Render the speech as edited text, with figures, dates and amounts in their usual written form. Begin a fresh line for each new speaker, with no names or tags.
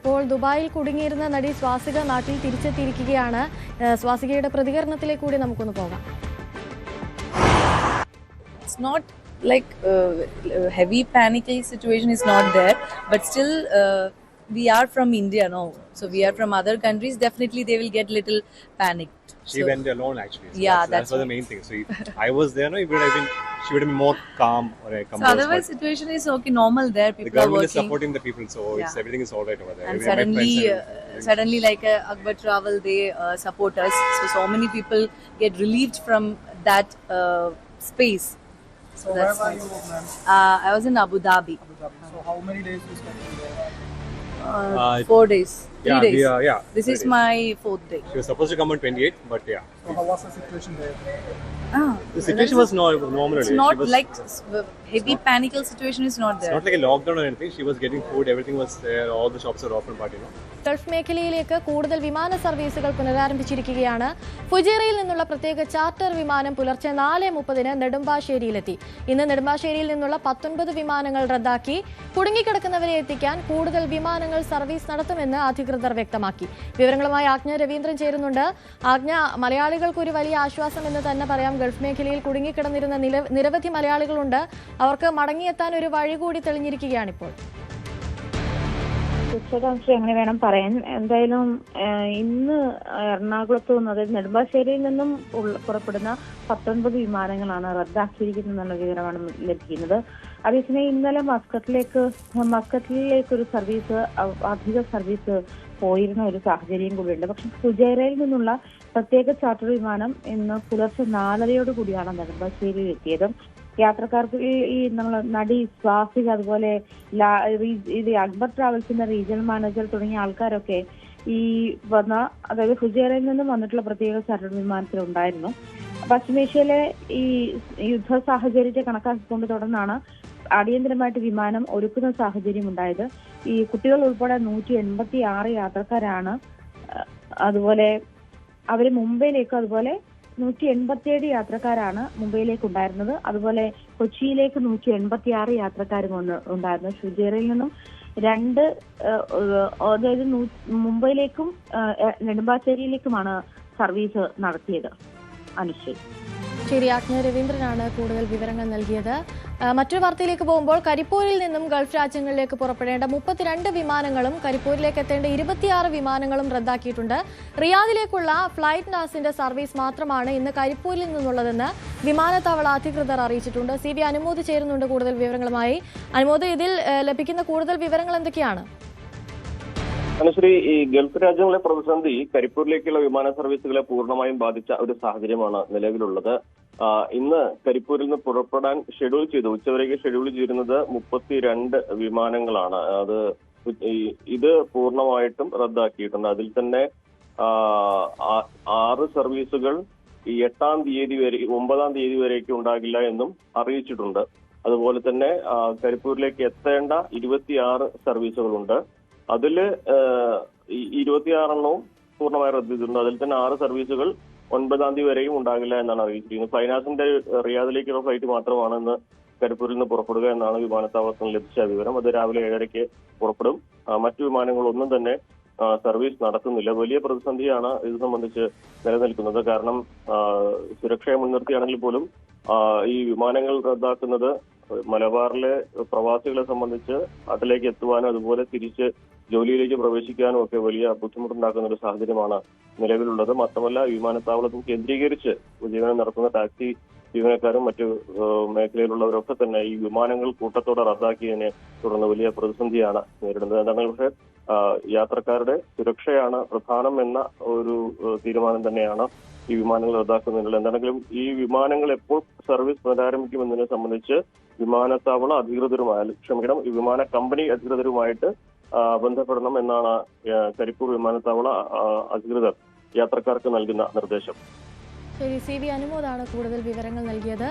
ഇപ്പോൾ ദുബായിൽ കുടുങ്ങിയിരുന്ന നടി സ്വാസിക നാട്ടിൽ തിരിച്ചെത്തിയിരിക്കുകയാണ്. സ്വാസികയുടെ പ്രതികരണത്തിലേക്ക് കൂടി നമുക്കൊന്ന് പോകാം.
It's not like heavy panicky situation is not there, but still we are from India, no? So we are from other countries. Definitely they will get little panicked.
She went alone actually. So
yeah,
that's the main thing. So if I was there, no, she would have been more calm or composed.
So otherwise situation is okay, normal there. People
the government
are working.
is supporting the people, so it's everything is all right over there.
And suddenly like Akbar Travel, they support us. So many people get relieved from that space. So
where were you, ma'am?
I was in Abu Dhabi.
So how many days you spent there?
4 days. 3
Yeah,
days.
yeah.
This is my 4th day.
She was supposed to come on 28, but yeah.
So how was the situation there?
The situation was normal.
It's not like heavy panical situation is not
It's
there.
not like a lockdown or anything. She was getting food, everything was there, all the shops are open, but you know.
Gulf മേഖലയിലേക്ക് കൂടുതൽ വിമാന സർവീസുകൾ പുനരാരംഭിച്ചിരിക്കുകയാണ്. ഫുജൈറയിൽ നിന്നുള്ള പ്രത്യേക charter വിമാനം പുലർച്ചെ 4:30 നെടുമ്പാശ്ശേരിയിലെത്തി. ഇന്ന് നെടുമ്പാശ്ശേരിയിൽ നിന്നുള്ള 19 വിമാനങ്ങൾ റദ്ദാക്കി. കുടുങ്ങിക്കിടക്കുന്നവരെ എത്തിക്കാൻ കൂടുതൽ വിമാനങ്ങൾ സർവീസ് നടത്തുമെന്ന് അധികൃതർ വ്യക്തമാക്കി. വിവരങ്ങളുമായി ആജ്ഞ രവീന്ദ്രൻ ചേരുന്നുണ്ട്. ആജ്ഞ, മലയാളികൾക്ക് ഒരു വലിയ ആശ്വാസം എന്ന് തന്നെ പറയാം. ഗൾഫ് മേഖലയിൽ കുടുങ്ങിക്കിടന്നിരുന്ന നിരവധി മലയാളികളുണ്ട്. അവർക്ക് മടങ്ങിയെത്താൻ ഒരു വഴി കൂടി തെളിഞ്ഞിരിക്കുകയാണിപ്പോൾ.
വിശദാംശം എങ്ങനെ വേണം പറയാൻ. എന്തായാലും ഇന്ന് എറണാകുളത്ത് നിന്ന്, അതായത് നെടുമ്പാശ്ശേരിയിൽ നിന്നും പുറപ്പെടുന്ന 19 വിമാനങ്ങളാണ് റദ്ദാക്കിയിരിക്കുന്നതെന്നുള്ള വിവരമാണ് ലഭിക്കുന്നത്. അതേസമയം ഇന്നലെ മസ്കറ്റിലേക്ക് ഒരു സർവീസ്, അധിക സർവീസ് പോയിരുന്ന ഒരു സാഹചര്യം കൂടിയുണ്ട്. പക്ഷെ ഫുജൈറയിൽ നിന്നുള്ള പ്രത്യേക ചാർട്ടർ വിമാനം ഇന്ന് പുലർച്ചെ 4:30 കൂടിയാണ് നെടുമ്പാശ്ശേരിയിൽ എത്തിയത്. യാത്രക്കാർക്ക് ഈ നമ്മൾ നടി സ്വാസിക, അതുപോലെ അക്ബർ ട്രാവൽസിന്റെ റീജിയണൽ മാനേജർ തുടങ്ങിയ ആൾക്കാരൊക്കെ ഈ അതായത് ഫുജൈറയിൽ നിന്നും വന്നിട്ടുള്ള പ്രത്യേക ചാർട്ടർ വിമാനത്തിൽ ഉണ്ടായിരുന്നു. പശ്ചിമേഷ്യയിലെ ഈ യുദ്ധ സാഹചര്യത്തെ കണക്കാക്കിക്കൊണ്ട് തുടർന്നാണ് അടിയന്തരമായിട്ട് വിമാനം ഒരുക്കുന്ന സാഹചര്യം ഉണ്ടായത്. ഈ കുട്ടികൾ ഉൾപ്പെടെ 186 യാത്രക്കാരാണ്. അതുപോലെ അവര് മുംബൈയിലേക്ക്, അതുപോലെ 187 യാത്രക്കാരാണ് മുംബൈയിലേക്ക് ഉണ്ടായിരുന്നത്. അതുപോലെ കൊച്ചിയിലേക്ക് 186 യാത്രക്കാരും ഉണ്ടായിരുന്നു. ഫുജൈറയിൽ നിന്നും അതായത് മുംബൈയിലേക്കും നെടുമ്പാശ്ശേരിയിലേക്കുമാണ് സർവീസ് നടത്തിയത്. അനുശ്രീ.
ശരി, ആജ്ഞ രവീന്ദ്രനാണ് കൂടുതൽ വിവരങ്ങൾ നൽകിയത്. മറ്റൊരു വാർത്തയിലേക്ക് പോകുമ്പോൾ കരിപ്പൂരിൽ നിന്നും ഗൾഫ് രാജ്യങ്ങളിലേക്ക് പുറപ്പെടേണ്ട 32 വിമാനങ്ങളും കരിപ്പൂരിലേക്ക് എത്തേണ്ട 26 വിമാനങ്ങളും റദ്ദാക്കിയിട്ടുണ്ട്. റിയാദിലേക്കുള്ള ഫ്ലൈറ്റ് നാസിന്റെ സർവീസ് മാത്രമാണ് ഇന്ന് കരിപ്പൂരിൽ നിന്നുള്ളതെന്ന് വിമാനത്താവള അധികൃതർ അറിയിച്ചിട്ടുണ്ട്. CB അനുമോദ് ചേരുന്നുണ്ട് കൂടുതൽ വിവരങ്ങളുമായി. അനുമോദ്, ഇതിൽ ലഭിക്കുന്ന കൂടുതൽ വിവരങ്ങൾ എന്തൊക്കെയാണ്?
അനുശ്രീ, ഈ ഗൾഫ് രാജ്യങ്ങളിലെ പ്രതിസന്ധി കരിപ്പൂരിലേക്കുള്ള വിമാന സർവീസുകളെ പൂർണ്ണമായും ബാധിച്ച ഒരു സാഹചര്യമാണ് നിലവിലുള്ളത്. ഇന്ന് കരിപ്പൂരിൽ നിന്ന് പുറപ്പെടാൻ ഉച്ചവരേക്ക് ഷെഡ്യൂൾ ചെയ്തിരുന്നത് 32 വിമാനങ്ങളാണ്. ഇത് പൂർണ്ണമായിട്ടും റദ്ദാക്കിയിട്ടുണ്ട്. അതിൽ തന്നെ 6 സർവീസുകൾ 9-ാം തീയതി വരേക്ക് ഉണ്ടാകില്ല എന്നും അറിയിച്ചിട്ടുണ്ട്. അതുപോലെ തന്നെ കരിപ്പൂരിലേക്ക് എത്തേണ്ട 26 സർവീസുകളുണ്ട്. അതില് 26 എണ്ണവും പൂർണ്ണമായി റദ്ദ് ചെയ്തിട്ടുണ്ട്. അതിൽ തന്നെ 6 സർവീസുകൾ 9-ാം തീയതി വരെയും ഉണ്ടാകില്ല എന്നാണ് അറിയിച്ചിരിക്കുന്നത്. ഫൈനാസിന്റെ റിയാദിലേക്കുള്ള ഫ്ലൈറ്റ് മാത്രമാണ് ഇന്ന് കരിപ്പൂരിൽ നിന്ന് പുറപ്പെടുക എന്നാണ് വിമാനത്താവളത്തിൽ ലഭിച്ച വിവരം. അത് രാവിലെ 7:30 പുറപ്പെടും. മറ്റു വിമാനങ്ങളൊന്നും തന്നെ സർവീസ് നടത്തുന്നില്ല. വലിയ പ്രതിസന്ധിയാണ് ഇത് സംബന്ധിച്ച് നിലനിൽക്കുന്നത്. കാരണം സുരക്ഷയെ മുൻനിർത്തിയാണെങ്കിൽ പോലും ഈ വിമാനങ്ങൾ റദ്ദാക്കുന്നത് മലബാറിലെ പ്രവാസികളെ സംബന്ധിച്ച് നാട്ടിലേക്ക് എത്തുവാനും അതുപോലെ തിരിച്ച് ജോലിയിലേക്ക് പ്രവേശിക്കാനും ഒക്കെ വലിയ ബുദ്ധിമുട്ടുണ്ടാക്കുന്ന ഒരു സാഹചര്യമാണ് നിലവിലുള്ളത്. മാത്രമല്ല, വിമാനത്താവളത്തിൽ കേന്ദ്രീകരിച്ച് ജീവനം നടത്തുന്ന ടാക്സി ജീവനക്കാരും മറ്റു മേഖലയിലുള്ളവരൊക്കെ തന്നെ ഈ വിമാനങ്ങൾ കൂട്ടത്തോടെ റദ്ദാക്കിയതിനെ തുടർന്ന് വലിയ പ്രതിസന്ധിയാണ് നേരിടുന്നത്. എന്താണ് പക്ഷേ യാത്രക്കാരുടെ സുരക്ഷയാണ് പ്രധാനം എന്ന ഒരു തീരുമാനം തന്നെയാണ് ഈ വിമാനങ്ങൾ റദ്ദാക്കുന്നതിനുള്ള. എന്താണെങ്കിലും ഈ വിമാനങ്ങൾ എപ്പോൾ സർവീസ് പുനരാരംഭിക്കുമെന്നതിനെ സംബന്ധിച്ച് വിമാനത്താവള ഈ വിമാന കമ്പനി അധികൃതരുമായിട്ട് ബന്ധപ്പെടണം എന്നാണ് കരിപ്പൂർ വിമാനത്താവള അധികൃതർ യാത്രക്കാർക്ക് നൽകുന്ന നിർദ്ദേശം.
ശരി, CB അനുമോദാണ് കൂടുതൽ വിവരങ്ങൾ നൽകിയത്.